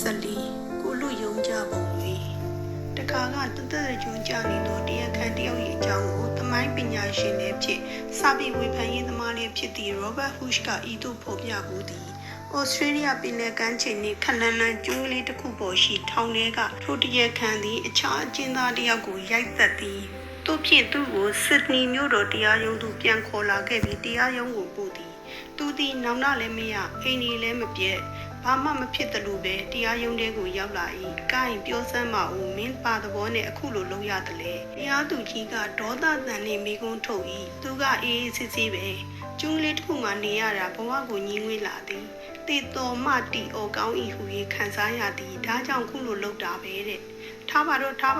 ဆက်လီကိုလူယုံကြပုံတွေတခါကတသက်ကြုံကြနေသောတရားခံတယောက်ရဲ့အကြောင်းကိုသမိုင်းပညာရှင်လည်းဖြစ်စာပေဝေဖန်ရေးသမားလည်းဖြစ်သည့် Robert Hooke ကဤသို့ဖော်ပြပူးသည် Australia ပင်လယ်ကမ်းခြေနှင့်ခက်လန်းလန်းကျွန်းကလေးတစ်ခုပေါ်ရှိထောင်ထဲကထိုတရားခံသည်အခြားအကျဉ်းသားတစ်ယောက်ကိုရိုက်သက်သည်တို့ဖြင့်သူ့ကိုဆစ်ဒနီမြို့တော်တရားရုံးသို့ပြန်ခေါ်လာခဲ့ပြီးတရားရုံးကိုပို့သည်သူသည်နောင်တလည်းမရအိမ်ကြီးလည်းမပြည့်ဘာမှမဖြစ်သလိုပဲတရားရုံးထဲကိုရောက်လာ၏ကိုင်းပြောစမ်းမဦးမင်းပါသဘောနဲ့အခုလိုလုပ်ရတယ်လေတရားသူကြီးကဒေါသတန်နဲ့မိကုန်းထုတ်၏သူကအေးအေးဆေးဆေးပဲကျွန်းလေးတစ်ခုမှနေရတာဘဝကိုညှင်းဝေးလာသည်တေတော်မတီအော်ကောင်း၏ဟူ၍ခံစားရသည်ဒါကြောင့်ခုလိုလုပ်တာပဲတဲ့ထားပါတော့ဒါ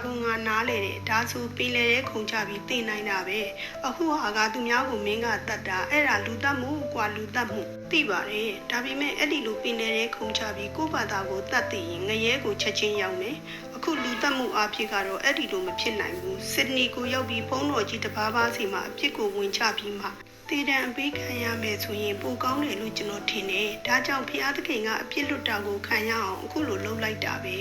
ကငါနားလေတဲ့ဒါဆိုပင်လေရဲခုံချပြီးသိနိုင်တာပဲအခုဟာကသူများကိုမင်းကတတ်တာအဲ့ဒါလူတတ်မှုကွာလူတတ်မှုသိပါတယ်ဒါပေမဲ့အဲ့ဒီလိုပင်လေရဲခုံချပြီးကိုယ့်ဘာသာကိုတတ်သိရင်ငရဲကိုချက်ချင်းရောက်မယ်အခုလူတတ်မှုအဖြစ်ကတော့အဲ့ဒီလိုမဖြစ်နိုင်ဘူးဆစ်ဒနီကိုရောက်ပြီးဖုန်းတော်ကြီးတစ်ပါးပါးစီမှာအဖြစ်ကိုဝင်ချပြီးမှတေတံအပေးခံရမယ်ဆိုရင်ပိုကောင်းတယ်လို့ကျွန်တော်ထင်တယ်ဒါကြောင့်ဖျားသခင်ကအပြစ်လွတ်တာကိုခံရအောင်အခုလိုလုပ်လိုက်တာပဲ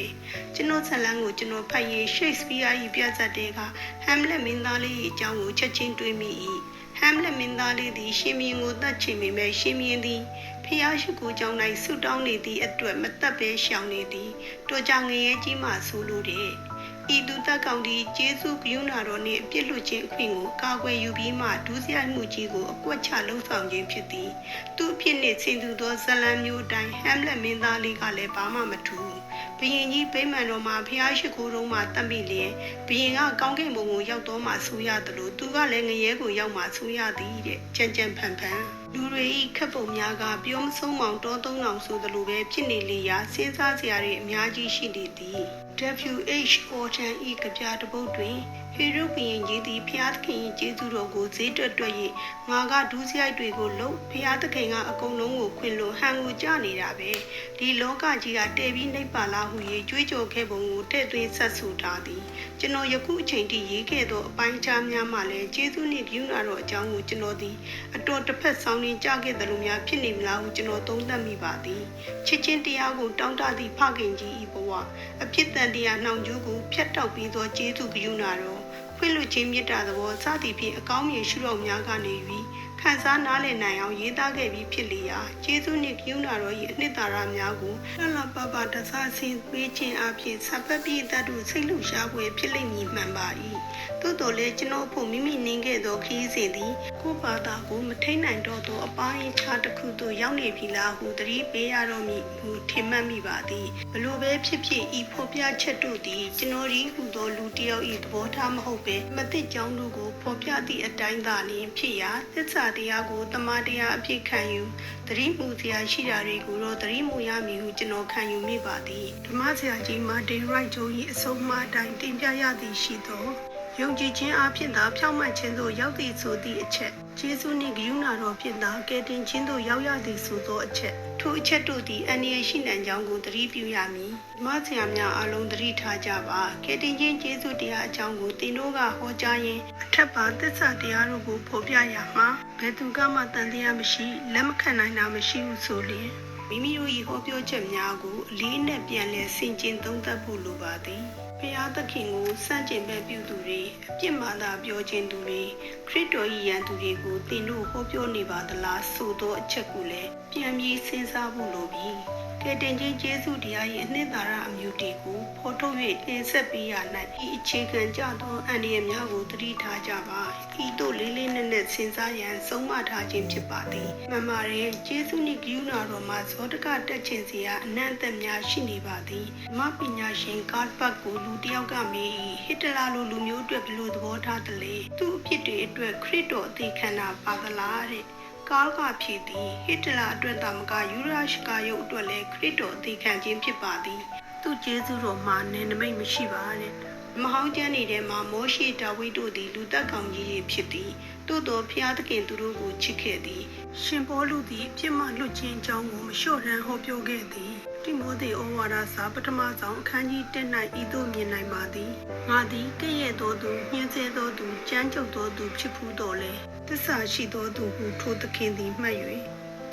ကျွန်တော်ဇလန်းကိုကျွန်တော်ဖတ်ရေး Shakespeare ၏ပြဇာတ်တဲက Hamlet မင်းသားလေး၏အကြောင်းကိုချက်ချင်းတွေးမိ၏Hamlet မင်းသားလေးသည်ရှင်ဘုရင်ကိုတတ်ချင်ပေမဲ့ရှင်ဘုရင်သည်ဖျားရှိခိုးကြောင်း၌ဆုတောင်းနေသည့်အတွက်မတတ်ပဲရှောင်နေသည်တို့ကြောင့်ငရဲကြီးမှဆိုလိုတယ်ဤသူတက်ကောင်ဒီကျေးဇူးကရုဏာတော်နှင့်အပြစ်လွတ်ခြင်းအခွင့်ကိုကာကွယ်ယူပြီးမှဒုစရိုက်မှုကြီးကိုအကွက်ချလှုံ့ဆော်ခြင်းဖြစ်သည်သူအဖြစ်နှင့်ဆင်သူသောဇလံမျိုးတိုင်းဟမ်လက်မင်းသားလေးကလည်းဘာမှမထူးဘုရင်ကြီးဗိမာန်တော်မှာဖျားရှိခိုးတော်မှာတတ်မိလျင်ဘုရင်ကကောင်းကင်ဘုံကိုရောက်တော်မှဆူရသလိုသူကလည်းငရဲကိုရောက်မှဆူရသည်တဲ့ကြံဖန်လူတွေဤခက်ပုံများကပြောမဆုံးမောင်တောသုံးအောင်ဆိုသလိုပဲဖြစ်နေလေရာစဉ်းစားစရာတွေအများကြီးရှိနေသည် W.H. Auden ၏ကဗျာတစ်ပုဒ်တွင်ဟေရုဘုရင်ကြီးသည်ဖျားသခင်၏ကျေးဇူးတော်ကိုဈေးတွက်၍ငါကဒုစရိုက်တွေကိုလုပ်ဖျားသခင်ကအကုန်လုံးကိုခွင်လို့ဟန်ကိုကြနေတာပဲဒီလောကကြီးကတည်ပြီးနှိပ်ပါလားဟု၍ကြွေးကြော်ခဲ့ပုံကိုတဲ့သွင်းဆက်ဆူထားသည်ကျွန်တော်ယခုအချိန်ထိရေးခဲ့သောအပိုင်းခြားများမှလည်းကျေးဇူးနှင့်ဂရုဏာတော်အကြောင်းကိုကျွန်တော်သည်အတော်တစ်ဖက်ဆောင်နေကြခဲ့သလိုများဖြစ်နေမလားဟုကျွန်တော်သုံးသပ်မိပါသည်ချစ်ချင်းတရားကိုတောင်းတသည့်ဖခင်ကြီး၏ဘဝအဖြစ်တန်တရားနှောင်ကြိုးကိုဖျက်တောက်ပြီးသောကျေးဇူးဂရုဏာတော်ခွင့်လွှတ်ခြင်းမေတ္တာသဘောစသည်ဖြင့်အကောင်းမြင်ရှုတော်များကနေပြီးခံစားနားလည်နိုင်အောင်ရေးသားခဲ့ပြီးဖြစ်လျာကျေးဇူးနှင့်ဂရုဏာတော်၏အနှစ်သာရများကိုလှပပတဆဆင်းပေးခြင်းအပြင်စပတ်ပြည့်တတ်သူစိတ်လှုပ်ရှားဖွယ်ဖြစ်လိမ့်မည်မှန်ပါ၏သို့တော်လည်းကျွန်တော်ဖို့မိမိနင်းခဲ့သောခရီးစဉ်သည်ကိုယ့်ဘာသာကိုမထိန်နိုင်တော့သောအပိုင်းခြားတစ်ခုသို့ရောက်နေပြီလားဟုသတိပေးရတော့မည်ဟုထင်မှတ်မိပါသည်ဘလို့ပဲဖြစ်ဖြစ်ဤဖော်ပြချက်တို့သည်ကျွန်တော်ဒီဟူသောလူတစ်ယောက်၏သဘောထားမဟုတ်ပဲမသိကြောင်းတို့ကိုဖော်ပြသည့်အတိုင်းသာလျှင်ဖြစ်ရာသစ္စာတရားကိုတမန်တရားအဖြစ်ခံယူသတိမှုစရာရှိတာတွေကိုတော့သတိမှုရမည်ဟုကျွန်တော်ခံယူမိပါသည်ဓမ္မဆရာကြီးမာတင်ရိုက်ဂျို၏အဆုံးအမအတိုင်းတင်ပြရသည်ရှိသောယုံကြည်ခြင်းအဖြစ်သာဖြောင့်မတ်ခြင်းသို့ရောက်သည့်ဆိုသည့်အချက်ကျေးဇူးနှင့်ဂရုဏာတော်ဖြင့်သာကယ်တင်ခြင်းသို့ရောက်ရသည်ဆိုသောအချက်ထိုအချက်တို့သည်အန္တရာယ်ရှိနိုင်ကြောင်းကိုသတိပြုရမည်ဓမ္မဆရာများအားလုံးသတိထားကြပါကယ်တင်ခြင်းကျေးဇူးတရားအကြောင်းကိုသင်တို့ကဟောကြားရင်းအထက်ပါသစ္စာတရားတို့ကိုဖော်ပြရမှာဘယ်သူကမှတန်တရားမရှိလက်မခံနိုင်တာမရှိဘူးဆိုလျှင်မိမိတို့၏ဟောပြောချက်များကိုအလေးနဲ့ပြန်လည်ဆင်ခြင်သုံးသပ်ဖို့လိုပါသည်ဘုရားသခင်ကိုစန့်ကျင်ဘက်ပြုသူတွေအပြစ်မှန်သာပြောခြင်းသူတွေခရစ်တော်၏ယံသူတွေကိုသင်တို့ဟောပြောနေပါသလားဆိုသောအချက်ကိုလည်းပြန်ပြီးစဉ်းစားဖို့လိုပြီကယ်တင်ခြင်းကျေးဇူးတရား၏အနှစ်သာရအမျိုးတွေကိုဖော်ထုတ်၍တင်ဆက်ပေးရ၌ဤအခြေခံကြသောအန္တရာယ်များကိုသတိထားကြပါဤသို့လေးလေးနက်နက်စဉ်းစားရန်ဆုံးမထားခြင်းဖြစ်ပါသည်မှန်ပါတယ်ကျေးဇူးနှင့်ဂရုဏာတော်မှာဇောတကတက်ခြင်းစရာအနံ့အသက်များရှိနေပါသည်ဓမ္မပညာရှင်ကားပတ်ကိုလူတစ်ယောက်ကမေးဟစ်တလာလိုလူမျိုးအတွက်ဘယ်လိုသဘောထားသလဲသူ့အဖြစ်တွေအတွက်ခရစ်တော်အသေးခံတာပါသလားတဲ့ကားကဖြစ်သည်ဟစ်တလာအတွက်သာမကယူရရှကာယုတ်အတွက်လည်းခရစ်တော်အသေးခံခြင်းဖြစ်ပါသည်သူ့ကျေးဇူးတော်မှာနယ်နိမိတ်မရှိပါတဲ့မဟောင်းကျမ်းနေတဲ့မှာမောရှိဒါဝိဒ်တို့သည်လူသက်ကောင်ကြီးဖြစ်သည်သို့သောဖျားသခင်သူတို့ကိုချစ်ခဲ့သည်ရှင်ပေါလုသည်အပြစ်မှလွတ်ခြင်းအကြောင်းကိုမလျှော့ရန်ဟောပြောခဲ့သည်တိမောသေဩဝါဒစာပထမဆုံးအခန်းကြီး1၌ဤသို့မြင်နိုင်ပါသည်ငါသည်ကဲ့ရဲ့သောသူညှင်းဆဲသောသူကြမ်းကြုတ်သောသူဖြစ်ဖူးတော်လဲသစ္စာရှိသောသူဟုထိုသခင်သည်မှတ်၍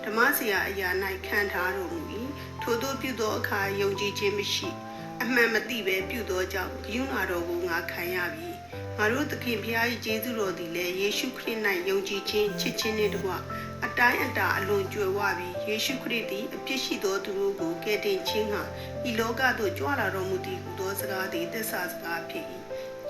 ဓမ္မဆရာအရာ၌ခံထားတော်မူ၏ ထို့သောပြုသောအခါယုံကြည်ခြင်းမရှိအမှန်မသိပဲပြုသောကြောင့်ဂရုဏာတော်ကိုငါခံရပြီငါတို့သခင်ဖျား၏ကျေးဇူးတော်သည်လည်းယေရှုခရစ်၌ယုံကြည်ခြင်းချစ်ခြင်းနှင့်တကွအတိုင်းအတာအလွန်ကြွယ်ဝပြီးယေရှုခရစ်သည်အပြစ်ရှိသောသူတို့ကိုကယ်တင်ခြင်းဟာဤလောကသို့ကြွလာတော်မူသည်ဟူသောစကားသည်သစ္စာစကားဖြစ်၏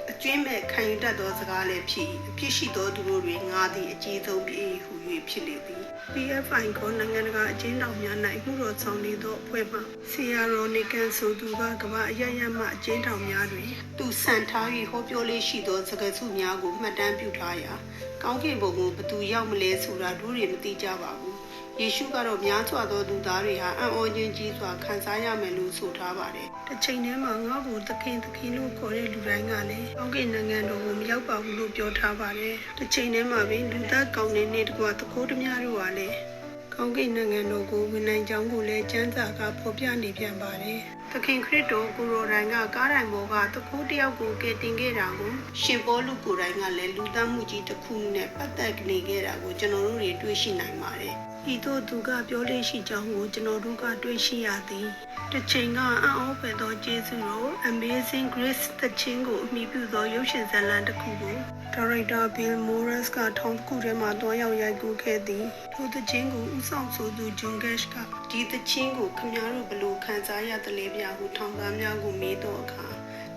အကျွင်းမဲ့ခံယူတတ်သောစကားလည်းဖြစ်၏အပြစ်ရှိသောသူတို့တွင်ငါသည်အကြီးဆုံးဖြစ်၏ဟူ၍ဖြစ်လေသည် PFI ကိုနိုင်ငံတကာအကျဉ်းထောင်များ၌မှုတော်ဆောင်နေသောအဖွဲ့မှဆီယာရိုနီကန်ဆိုသူကကမ္ဘာအရရမှအကျဉ်းထောင်များတွင်သူဆန်ထား၍ဟောပြောလေးရှိသောစကားစုများကိုမှတ်တမ်းပြုထားရာကောင်းကင်ဘုံကိုဘသူရောက်မလဲဆိုတာတို့တွေမသိကြပါဘူးယေရှုကတော့များစွာသောသူသားတွေဟာအံ့ဩခြင်းကြီးစွာခံစားရမယ်လို့ဆိုထားပါတယ်။တစ်ချိန်တည်းမှာငါ့ကိုသခင်လို့ခေါ်တဲ့လူတိုင်းကလည်းကောင်းကင်နိုင်ငံတော်ကိုမရောက်ပါဘူးလို့ပြောထားပါတယ်။တစ်ချိန်တည်းမှာပဲလူသားကောင်းတဲ့နေ့တကွာသခိုးသမားတို့ကလည်းကောင်းကင်နိုင်ငံတော်ကိုဝင်နိုင်ကြောင်းကိုလည်းကျမ်းစာကဖော်ပြနေပြန်ပါတယ်။သခင်ခရစ်တော်ကိုရောတိုင်းကကားတိုင်ပေါ်ကသခိုးတယောက်ကိုကယ်တင်ခဲ့တာကိုရှင်ပေါလုကိုယ်တိုင်ကလည်းလူသားမှုကြီးတစ်ခုနဲ့ပတ်သက်နေခဲ့တာကိုကျွန်တော်တို့တွေတွေ့ရှိနိုင်ပါတယ်။ဤသို့သူကပြောလေးရှိကြောင်းကိုကျွန်တော်တို့ကတွေ့ရှိရသည်တစ်ချိန်ကအံ့ဩဖွယ်သောကျေးဇူးတော် Amazing Grace သချင်းကိုအမိပြုသောရုပ်ရှင်ဇာတ်လမ်းတစ်ခုကိုဒါရိုက်တာ Bill Morris ကထောင်တစ်ခုထဲမှာတွားရောက်ရိုက်ကူးခဲ့သည်ထိုသချင်းကိုဦးဆောင်ဆိုသူ John Cash ကဒီသချင်းကိုခင်ဗျားတို့ဘယ်လိုခံစားရသလဲဗျာဟုထောင်သားများကိုမေးတော့အခါ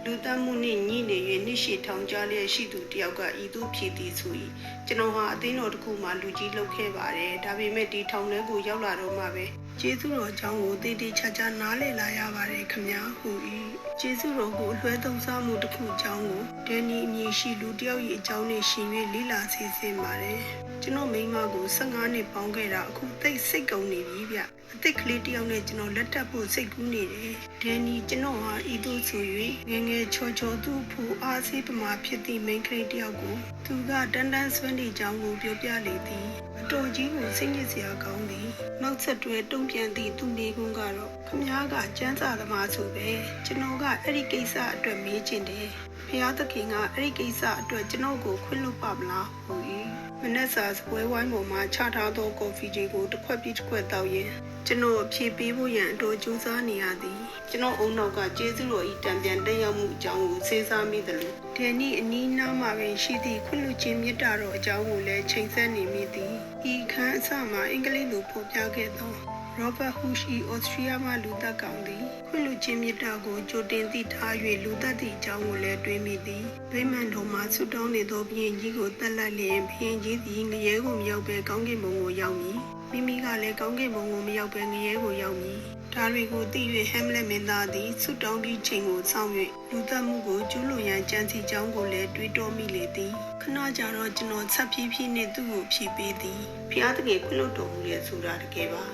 လူသားမှုနှင့်ညှိနေ၍နှစ်ရှည်ထောင်ကြလျက်ရှိသူတယောက်ကဤသို့ဖြေသည်ဆို၏ကျွန်တော်ဟာအသင်းတော်တစ်ခုမှလူကြီးလုပ်ခဲ့ပါတယ်ဒါပေမဲ့ဒီထောင်ထဲကိုရောက်လာတော့မှပဲကျေးဇူးတော်အကြောင်းကိုတည်တည်ချာချာနားလည်လာရပါတယ်ခင်ဗျာဟူ၏ကျေးဇူးတော်ကိုအလွှဲသုံးစားမှုတစ်ခုအကြောင်းကိုဒန်နီအမည်ရှိလူတစ်ယောက်၏အကြောင်းနဲ့ရှင်၍လေ့လာစီစဉ်ပါတယ်ကျွန်တော်မိန်းမကို15နှစ်ပေါင်းခဲ့တာအခုသိစိတ်ကုန်နေပြီဗျအသစ်ကလေးတစ်ယောက်နဲ့ကျွန်တော်လက်ထပ်ဖို့စိတ်ကူးနေတယ်ဒန်နီကျွန်တော်ဟာဤသို့ဆို၍ငယ်ငယ်ချောချောသူ့ဖို့အားစီးပမာဖြစ်သည့်မိန်းကလေးတစ်ယောက်ကိုသူကတန်းတန်းဆွမ်းနေကြောင်းကိုပြောပြလေသည်အတော်ကြီးကိုစိတ်ညစ်စရာကောင်းသည်နောက်ဆက်တွဲတုံ့ပြန်သည့်သူနေကွန်းကတော့ခမားကကျန်းစာသမားဆိုပဲကျွန်တော်ကအဲ့ဒီကိစ္စအတွက်မေးချင်တယ်ဖျားသခင်ကအဲ့ဒီကိစ္စအတွက်ကျွန်တော်ကိုခွင့်လွှတ်ပါမလားဟူ၏မနက်စာစပွဲဝိုင်းပေါ်မှာချထားသောကော်ဖီကြီးကိုတစ်ခွက်ပြီးတစ်ခွက်တောက်ရင်းကျွန်တော်အဖြေပေးဖို့ရန်အတော်ကြိုးစားနေရသည်ကျွန်တော်အုံနောက်ကကျေးဇူးတော်ဤတံပြန်တက်ရောက်မှုအကြောင်းကိုစဉ်းစားမိသလိုဒန်နီအနီးနားမှာပင်ရှိသည့်ခွင့်လွှတ်ခြင်းမေတ္တာတော်အကြောင်းကိုလည်းချိန်ဆက်နေမိသည်ဤခန်းအစမှာအင်္ဂလိပ်လိုဖော်ပြခဲ့သောRobert Hush ၏ဩစတြီးယားမှလူသက်ကောင်သည်ခွင့်လွှတ်ခြင်းမေတ္တာကိုကြိုတင်သိထား၍လူသက်သည့်အကြောင်းကိုလည်းတွေးမိသည်ဗိမာန်တော်မှဆုတောင်းနေသောဘုရင်ကြီးကိုတက်လိုက်လျင်ဘုရင်ကြီးသည်ငရဲကိုမရောက်ဘဲကောင်းကင်ဘုံကိုရောက်မည်မိမိကလည်းကောင်းကင်ဘုံကိုမရောက်ဘဲငရဲကိုရောက်မည်ဒါတွေကိုသိ၍ဟမ်လက်မင်းသားသည်ဆုတောင်းပြီးချိန်ကိုဆောင်၍လူသက်မှုကိုကျူးလွန်ရန်ကြံစီကြောင်းကိုလည်းတွေးတောမိလေသည်ခဏကြာတော့ကျွန်တော်ဆက်ဖြည်းဖြည်းနဲ့သူ့ကိုဖြေပေးသည်ဖျားတကယ်ခွင့်လွှတ်တော်မူရဲ့ဆိုတာတကယ်ပါ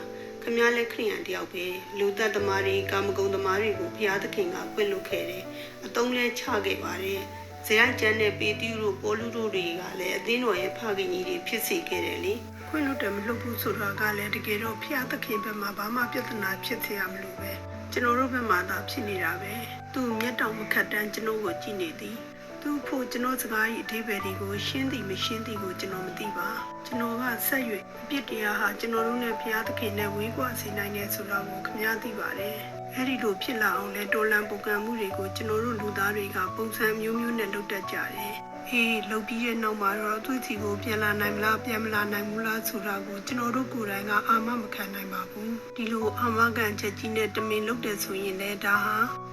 ခမည်းလက်ခရိယန်တယောက်ပဲလူသက်သမားတွေကာမဂုဏ်သမားတွေကိုဘုရားသခင်ကခွင့်လွှတ်ခဲ့တယ်အတုံးလဲချခဲ့ပါတယ်ဇေယျကျမ်းနဲ့ပေတရုတို့ပေါလုတို့တွေကလည်းအသင်းတော်ရဲ့ဖခင်ကြီးတွေဖြစ်စေခဲ့တယ်လေခွင့်လွှတ်တယ်မလွှတ်ဘူးဆိုတာကလည်းတကယ်တော့ဘုရားသခင်ဘက်မှာဘာမှပြဿနာဖြစ်စေရမလို့ပဲကျွန်တော်တို့ဘက်မှာသာဖြစ်နေတာပဲသူမျက်တောင်မခတ်တန်းကျွန်တော်ကိုကြည့်နေသည်သူ့ဖို့ကျွန်တော်စကား၏အဓိပ္ပာယ်တွေကိုရှင်းသည်မရှင်းသည်ကိုကျွန်တော်မသိပါကျွန်တော်ကဆက်၍အပြစ်တရားဟာကျွန်တော်တို့နဲ့ဘုရားသခင်နဲ့ဝေးကွာစေနိုင်တယ်ဆိုတာကိုခင်ဗျားသိပါတယ်အဲ့ဒီလိုဖြစ်လာအောင်လဲတော်လန်ပုန်ကန်မှုတွေကိုကျွန်တော်တို့လူသားတွေကပုံစံမျိုးမျိုးနဲ့လုပ်တတ်ကြတယ်အေးလုပ်ပြီးရဲ့နောက်မှာတော့သူ့စီကိုပြန်လာနိုင်မလားပြန်မလာနိုင်ဘူးလားဆိုတာကိုကျွန်တော်တို့ကိုယ်တိုင်ကအာမမခံနိုင်ပါဘူးဒီလိုအာမခံချက်ကြီးနဲ့တမင်လုပ်တယ်ဆိုရင်လည်းဒါဟာ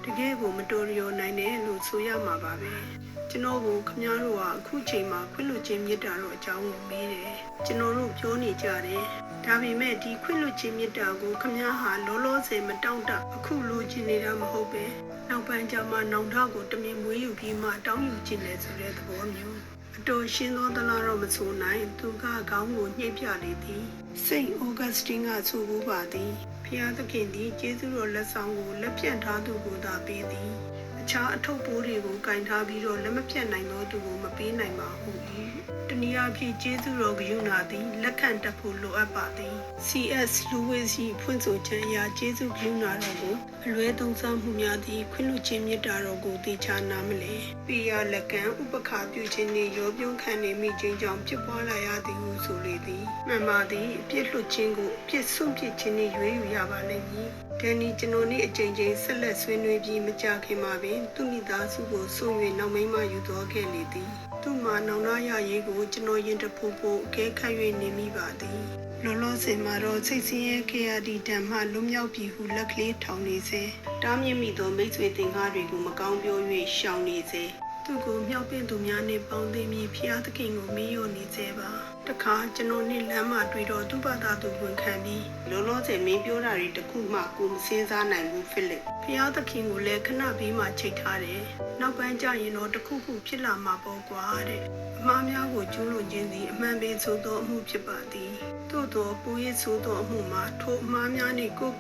တကယ်ကိုမတော်လျော်နိုင်တယ်လို့ဆိုရမှာပါပဲကျွန်တော်ကိုခမည်းတော်ကအခုချိန်မှာခွင့်လွှတ်ခြင်းမေတ္တာတော်အကြောင်းကိုမေးတယ်ကျွန်တော်တို့ပြောနေကြတယ်ဒါပေမဲ့ဒီခွင့်လွှတ်ခြင်းမေတ္တာကိုခမည်းဟာလောလောဆယ်မတောင့်တအခုလိုချင်နေတာမဟုတ်ပဲနောက်ပိုင်းကျမှနောင်တကိုတမင်မွေးယူပြီးမှတောင်းယူခြင်းလေဆိုတဲ့သဘောမျိုးအတော်ရှင်းသောသလားတော့မဆိုနိုင်သူကခေါင်းကိုညှိပြလေသည်စိတ်ဩဂတ်စတင်ကဆိုဘူးပါသည်ဖျားသခင်သည်ကျေးဇူးတော်လက်ဆောင်ကိုလက်ပြန့်ထားသူကိုသာပေးသည်အခြားအထုပ်ပိုးတွေကိုကင်ထားပြီးတော့လက်မပြတ်နိုင်သောသူကိုမပေးနိုင်ပါဘူးတနည်းအားဖြင့်ကျေးဇူးတော်ဂရုဏာသည်လက်ခံတတ်ဖို့လိုအပ်ပါသည် C.S. Lewis ၏ဖွင့်ဆိုချက်အရကျေးဇူးဂရုဏာတော်ကိုအလွဲသုံးစားမှုများသည်ခွင့်လွှတ်ခြင်းမေတ္တာတော်ကိုသိချနာမလဲပိယလက်ကံဥပခါပြုခြင်းနှင့်ရောပြုံးခံနေမိခြင်းကြောင့်ဖြစ်ပွားလာရသည်ဟုဆိုလေသည် မှန်ပါသည်အပြစ်လွတ်ခြင်းကိုအပြစ်ဆုံးဖြတ်ခြင်းနဲ့ရွေးယူရပါလိမ့်မည်ဒန်နီကျွန်တော်နဲ့အချိန်ချင်းဆက်လက်ဆွေးနွေးပြီးမကြခင်မှာပင်သူမိသားစုကိုဆုံး၍နောက်မိမယူသွားခဲ့လေသည်သူ့မှာနောင်နာရရေးကိုကျွန်တော်ရင်တဖို့ဖို့အကဲခတ်၍နေမိပါသည်လောလောဆယ်မှာတော့စိတ်ဆင်းရဲခဲ့ရသည့်တံမှလွတ်မြောက်ပြီဟုလက်ကလေးထောင်နေစေတားမြစ်မိသောမိတ်ဆွေတင်ကားတွေကိုမကောင်းပြော၍ရှောင်နေစေသူကိုမြောက်ပင်သူများနှင့်ပေါင်းသိမည်ဖျားသခင်ကိုမေးရနေစေပါတခါကျွန်တော်နဲ့လမ်းမှာတွေ့တော့သူ့ဘာသာသူဝန်ခံပြီးလောလောဆယ်မင်းပြောတာတွေတခုမှကိုမစင်းစားနိုင်ဘူးဖိလစ်ဖျားသခင်ကိုလည်းခဏဘေးမှာချိတ်ထားတယ်နောက်ပိုင်းကျရင်တော့တခုခုဖြစ်လာမှာပေါ့ကွာတဲ့အမှားများကိုကျူးလွန်ခြင်းသည်အမှန်ပဲဆိုသောအမှုဖြစ်ပါသည်သို့သောပူရစ်ဆိုသောအမှုမှာထိုအမှားများနှင့်ကို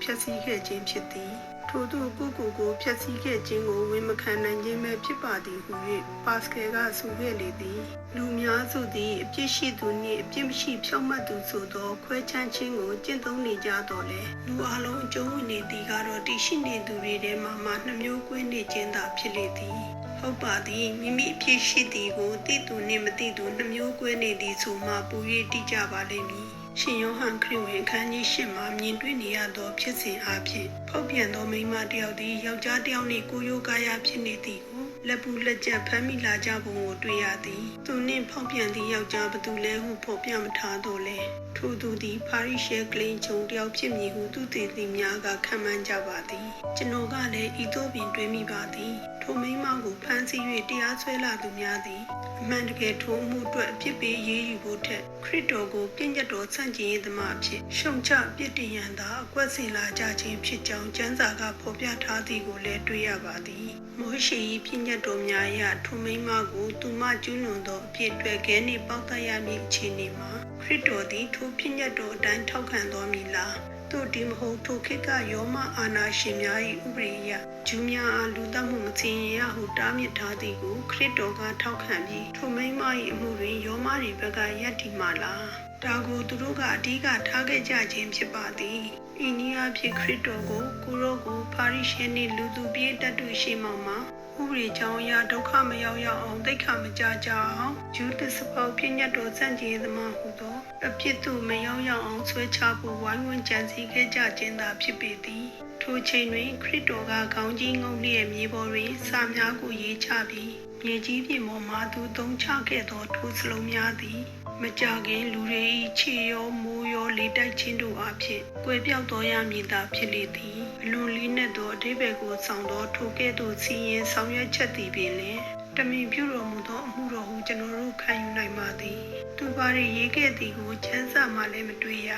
ဖျက်ဆီးခဲ့ခြင်းဖြစ်သည်ထို့သူကိုဖျက်ဆီးခဲ့ခြင်းကိုဝန်မခံနိုင်ခြင်းပဲဖြစ်ပါသည်ဟု၍ပါစကယ်ကဆိုခဲ့လေသည်လူများစုသည်အပြစ်ရှိသူနှင့်အပြစ်မရှိဖြောင့်မတ်သူဆိုသောခွဲခြားခြင်းကိုကျင့်သုံးနေကြတော့လေလူအလုံးအကျုံးဝင်နေသည်ကတော့တည်ရှိနေသူတွေထဲမှာနှမျိုးကွဲနေခြင်းသာဖြစ်လေသည်ဟုတ်ပါသည်မိမိအဖြစ်ရှိသည်ကိုသိသူနှင့်မသိသူနှမျိုးကွဲနေသည်ဆိုမှပူ၍တိကျပါလိမ့်မည်ရှင်ယောဟန်ခရစ်ဝင်အခန်းကြီး၈မှာမြင်တွေ့နေရသောဖြစ်စဉ်အဖြစ်ဖောက်ပြန်သောမိန်းမတစ်ယောက်သည်ယောက်ျားတစ်ယောက်နှင့်ကိုယ်ရိုးကာယဖြစ်နေသည်ကိုလက်ပူလက်ကျပ်ဖမ်းမိလာကြပုံကိုတွေ့ရသည်သူနှင့်ဖောက်ပြန်သည့်ယောက်ျားဘသူလဲဟုဖော်ပြမထားတော့လဲထိုသူသည်ပါရီရှဲကလင်းချုံတစ်ယောက်ဖြစ်မည်ဟုသူတည်သည်များကခံမှန်းကြပါသည်ကျွန်တော်ကလည်းဤသို့ပင်တွေးမိပါသည်ထိုမိန်းမကိုဖမ်းဆီး၍တရားစွဲလာသူများသည်အမှန်တကယ်ထိုမှုအတွက်အပြစ်ပေးရေးယူဖို့ထက်ခရစ်တော်ကိုပြည့်ညတ်တော်ဆန့်ကျင်ရေးသမားအဖြစ်ရှုံချပြစ်တင်ရန်သာအကွက်ဆင်လာကြခြင်းဖြစ်ကြောင်းကျမ်းစာကဖော်ပြထားသည်ကိုလည်းတွေ့ရပါသည်မောရှေ၏ပြည့်ညတ်တော်များအရထိုမိန်းမကိုသူမကျူးလွန်သောအပြစ်တွေခဲနှင့်ပေါက်တတ်ရမည့်အခြေအနေမှာခရစ်တော်သည်ထိုပြည့်ညတ်တော်အတိုင်းထောက်ခံတော်မူလားတို့ဒီမဟုတ်ထိုခေတ်ကယောမအာနာရှင်များ၏ဥပဒေအရဂျူးများအားလူသတ်မှုမဆင်ရဟုတားမြစ်ထားသည်ကိုခရစ်တော်ကထောက်ခံပြီးထိုမိန်းမ၏အမှုတွင်ယောမတွေဘက်ကယက်တီမှလားဒါကိုသူတို့ကအဓိကထားခဲ့ကြခြင်းဖြစ်ပါသည်ဤနည်းအားဖြင့်ခရစ်တော်ကိုကိုရောကိုပါရီရှဲနှင့်လူသူပြေးတတ်သူရှိမှမှာဥပဒေကြောင့်အရာဒုက္ခမရောက်ရအောင်သိက္ခာမကြကြအောင်ဂျူးသစ္စာပေါပြည့်ညတ်တော်စံကြေးသမားဟုသောအပြစ်သူမရောက်ရအောင်ဆွဲချဖို့ဝိုင်းဝန်းကြံစည်ခဲ့ကြခြင်းသာဖြစ်ပေသည်ထိုချိန်တွင်ခရစ်တော်ကခေါင်းကြီးငုံလျက်မြေပေါ်တွင်စာများကိုရေးချပြီးမြေကြီးပြင်ပေါ်မှသူသုံးချခဲ့သောထိုစလုံးများသည်မကြခင်လူတွေ၏ခြေရောမိုးရောလေတိုက်ခြင်းတို့အဖြစ်ကွယ်ပြောက်တော်ရမည်သာဖြစ်လေသည်အလွန်လေးနက်သောအဓိပ္ပာယ်ကိုဆောင်သောထိုကဲ့သို့စီရင်ဆောင်ရွက်ချက်သည်ပင်လင်တမင်ပြုတော်မူသောအမှုတော်ဟုကျွန်တော်တို့ခံယူနိုင်ပါသည်သူပါရီရေးခဲ့သည်ကိုချမ်းစာမှလည်းမတွေ့ရ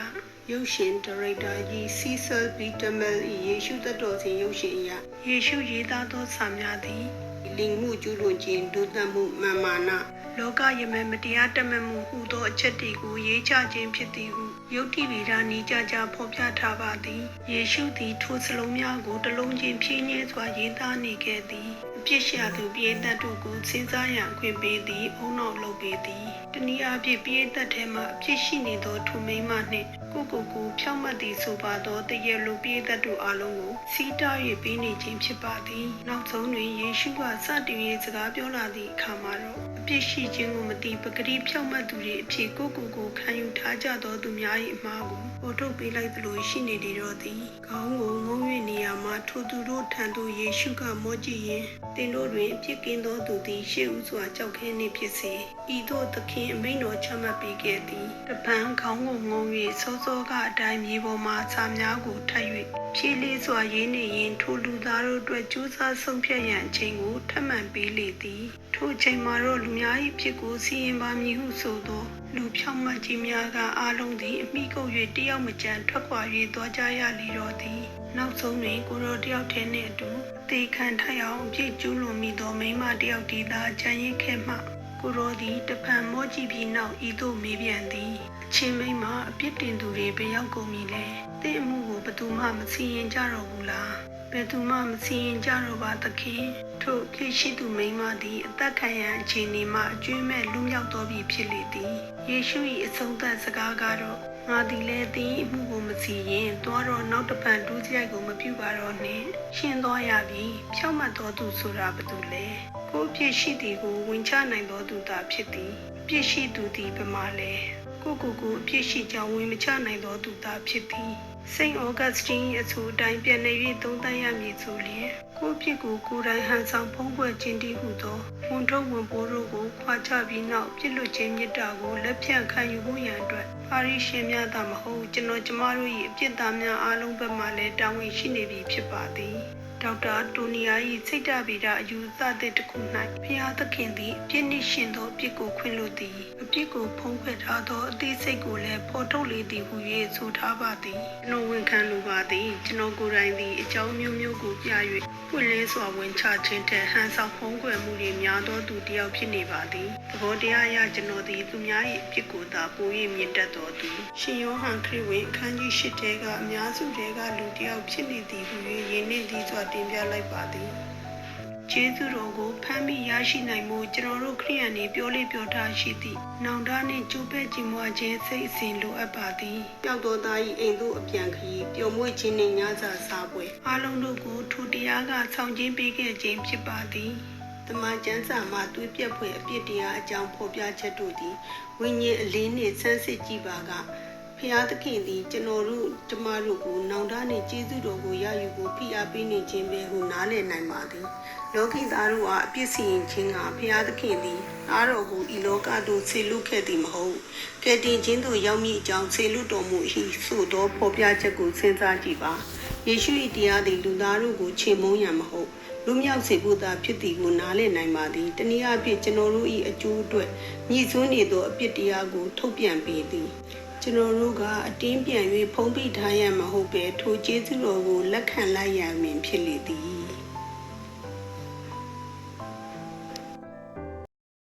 ရုပ်ရှင်ဒါရိုက်တာကြီးစီဆယ်ဘီတမဲလ်ယေရှုသတော်စင်ရုပ်ရှင်အရယေရှုရေးသားသောစာများသည်လိင်မှုကျူးလွန်ခြင်းဒုသမှုမာမာနလောကရမတရားတမန်မှုဟူသောအချက်တွေကိုရေးချခြင်းဖြစ်သည်ဟုယုတ်တိဗေဒနီးကြကြဖော်ပြထားပါသည်ယေရှုသည်ထိုစလုံးများကိုတလုံးချင်းဖြည်းညှဲစွာရေးသားနေခဲ့သည်အပြစ်ရှာသူပြည့်တတ်တို့ကိုစဉ်းစားရန်ခွင့်ပေးသည်အုံနောက်လုပ်ပေးသည်တနည်းအားဖြင့်ပြည့်တတ်ထဲမှအပြစ်ရှိနေသောထိုမိန်းမနှင့်ကိုဖြောင့်မတ်သည်ဆိုပါသောတရလူပြည့်တတ်တို့အလုံးကိုစီးတား၍ပေးနေခြင်းဖြစ်ပါသည်နောက်ဆုံးတွင်ယေရှုကစတင်၍စကားပြောလာသည့်အခါမှာတော့အပြစ်ရှိခြင်းကိုမသိပဂတိဖြောင့်မတ်သူတွေအဖြစ်ကိုခံယူထားကြသောသူများ၏အမှားကိုပေါ်ထုတ်ပေးလိုက်သလိုရှိနေလေတော့သည်ခေါင်းကိုငုံ၍နေရာမှာထိုသူတို့ထံသို့ယေရှုကမောကြည့်ရင်တင်တို့တွင်အပြစ်ကင်းသောသူသည်ရှေ့ဦးစွာကြောက်ခဲနှင့်ဖြစ်စေဤသို့သခင်အမိန့်တော်ချမှတ်ပေးခဲ့သည်တပန်းခေါင်းကိုငုံ၍စောကအတိုင်းမြေပေါ်မှစာများကိုထပ်၍ဖြည်းလေးစွာရေးနေရင်ထိုလူသားတို့အတွက်ကြိုးစားဆုံးဖြတ်ရန်အချိန်ကိုထပ်မံပေးလေသည်ထိုအချိန်မှာတော့လူများ၏ဖြစ်ကိုစီရင်ပါမည်ဟုဆိုသောလူဖြောင့်မတ်ကြီးများကအားလုံးသည်အမိကုပ်၍တယောက်မကျန်ထွက်ခွာ၍သွားကြရလေတော့သည်နောက်ဆုံးတွင်ကိုရောတယောက်တည်းနှင့်အတူအသေးခံထိုက်အောင်အပြစ်ကျူးလွန်မိသောမိန်းမတယောက်ဒီသာကြံရစ်ခဲ့မှကိုရောသည်တဖန်မောကြည့်ပြီးနောက်ဤသို့မေးပြန်သည်အချင်းမိန်းမအပြစ်တင်သူတွေဘယ်ရောက်ကုန်ပြီလဲသင်အမှုကိုဘယ်သူမှမစီရင်ကြတော့ဘူးလားဘယ်သူမှမစီရင်ကြတော့ပါသခင်ထို့ပြည့်ရှိသူမိန်းမသည်အသက်ခံရန်အခြေအနေမှအကျွမ်းမဲ့လွတ်မြောက်တော်ပြီဖြစ်လေသည်ယေရှု၏အဆုံးသတ်စကားကတော့ငါသည်လည်းသင်၏အမှုကိုမစီရင်သွားတော့နောက်တစ်ဖန်ဒုစရိုက်ကိုမပြုပါတော့နှင့်ရှင်းသွားရပြီဖြောင့်မတ်တော်သူဆိုတာဘယ်သူလဲကိုပြည့်ရှိသည်ကိုဝင်ချနိုင်တော်သူသာဖြစ်သည်ပြည့်ရှိသူသည်ဘယ်မှာလဲ ကိုအပြစ်ရှိကြောင်းဝင်မချနိုင်သောသူသားဖြစ်သည်စိန့်ဩဂတ်စတင်၏အဆိုအတိုင်းပြန်နေ၍သုံးသပ်ရမည်ဆိုလျှင်ကိုအပြစ်ကိုကိုယ်တိုင်ဟန်ဆောင်ဖုံးကွယ်ခြင်းတည်းဟုသောဝန်ထုတ်ဝန်ပိုးတို့ကိုခွာချပြီးနောက်ပြစ်လွတ်ခြင်းမြတ်တာကိုလက်ဖြန့်ခံယူဖို့ရန်အတွက်ပါရီရှင်များသာမဟုတ်ကျမတို့၏အပြစ်သားများအားလုံးဘက်မှလည်းတာဝန်ရှိနေပြီဖြစ်ပါသည်ဒေါက်တာတိုနီယာ၏စိတ်ဓာတ်ဗေဒအယူအဆသစ်တစ်ခု၌ဖျားသခင်သည်အပြစ်နှင့်ရှင်သောအပြစ်ကိုခွင့်လွှတ်သည်အပြစ်ကိုဖုံးကွယ်ထားသောအသေးစိတ်ကိုလည်းဖော်ထုတ်လေသည်ဟု၍ဆိုထားပါသည်ကျွန်တော်ဝန်ခံလိုပါသည်ကျွန်တော်ကိုယ်တိုင်သည်အကြောင်းမျိုးမျိုးကိုပြ၍ပွင့်လင်းစွာဝန်ချခြင်းထက်ဟန်ဆောင်ဖုံးကွယ်မှုတွေများသောသူတစ်ယောက်ဖြစ်နေပါသည်သဘောတရားအရကျွန်တော်သည်သူများ၏အပြစ်ကိုသာပို၍မြင်တတ်တော်သူရှင်ယောဟန်ခရစ်ဝင်အခန်းကြီး၈ထဲကအများစုထဲကလူတစ်ယောက်ဖြစ်နေသည်ဟု၍ယင်းနှင့်ဒီစွာတင်ပြလိုက်ပါသည်ကျေးဇူးတော်ကိုဖမ်းမိရရှိနိုင်မှုကျွန်တော်တို့ခရိယန်တွေပြောလေးပြောထားရှိသည့်နောင်တနှင့်ကျိုးပဲ့ကြည်မွားခြင်းစိတ်အစဉ်လိုအပ်ပါသည်ပျောက်တော်သား၏အိမ်သို့အပြန်ခရီးပျော်မွေ့ခြင်းနှင့်ညစာစားပွဲအားလုံးတို့ကိုထိုတရားကဆောင်ကျဉ်ပေးခဲ့ခြင်းဖြစ်ပါသည်တမန်ကျမ်းစာမှာတွေးပြတ်ဖွယ်အပြစ်တရားအကြောင်းဖော်ပြချက်တို့သည်ဝိညာဉ်အလင်းနှင့်ဆန်းစစ်ကြည့်ပါကဖျားသခင်သည်ကျမတို့ကိုနောင်တနှင့်ကျေးဇူးတော်ကိုရယူဖို့ဖိအားပေးနေခြင်းပဲဟုနားလည်နိုင်ပါသည်လောကီသားတို့အားအပြစ်စီရင်ခြင်းကဖျားသခင်သည်သားတော်ကိုဤလောကသို့ဆေလွတ်ခဲ့သည်မဟုတ်ကယ်တင်ခြင်းသို့ရောက်မည့်အကြောင်းဆေလွတ်တော်မူ၏ဆိုသောဖော်ပြချက်ကိုစဉ်းစားကြည့်ပါယေရှု၏တရားသည်လူသားတို့ကိုချေမှုန်းရန်မဟုတ်လူမြောက်စေဖို့သာဖြစ်သည်ကိုနားလည်နိုင်ပါသည်တနည်းအားဖြင့်ကျွန်တော်တို့၏အကျိုးအတွက်ညှိစွန်းနေသောအပြစ်တရားကိုထုတ်ပြန်ပေးသည်ကျွန်တော်တို့ကအတင်းပြန်၍ဖုံးဖိထားရန်မဟုတ်ပဲထိုကျေးဇူးတော်ကိုလက်ခံလိုက်ရမည်ဖြစ်လေသည်